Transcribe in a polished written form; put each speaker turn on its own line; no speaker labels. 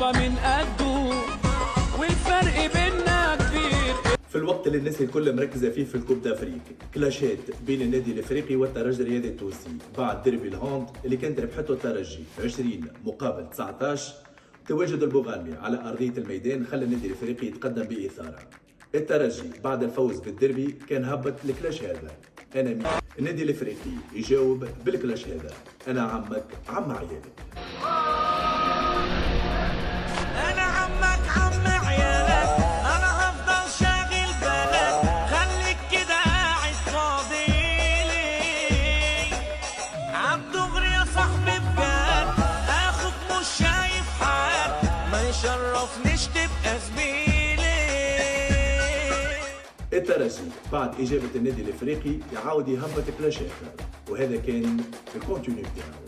يابا من قده والفرق بيننا كبير.
في الوقت اللي الناس الكل مركزه فيه في الكوب دافريك، كلاشات بين النادي الافريقي والترجي الرياضي التونسي بعد ديربي الهوند اللي كانت ربحته الترجي 20 مقابل 19. تواجد البوغالمي على ارضيه الميدان خلى النادي الافريقي يتقدم باثاره. الترجي بعد الفوز بالديربي كان هبط الكلاش هذا. انا مين؟ النادي الافريقي يجاوب بالكلاش هذا: انا عمك عم عيالك.
انا عمك عم عيالك، انا هفضل شاغل بالك، خليك كده قاعد فاضيلي. عالدغري يا صاحبي بجد، اخوك مش شايف حد، ما يشرفنيش تبقى زميلي.
الترجي بعد إجابة النادي الإفريقي يعاود يهبط كلاش آخر، وهذا كان الكونتينيو بتاعه.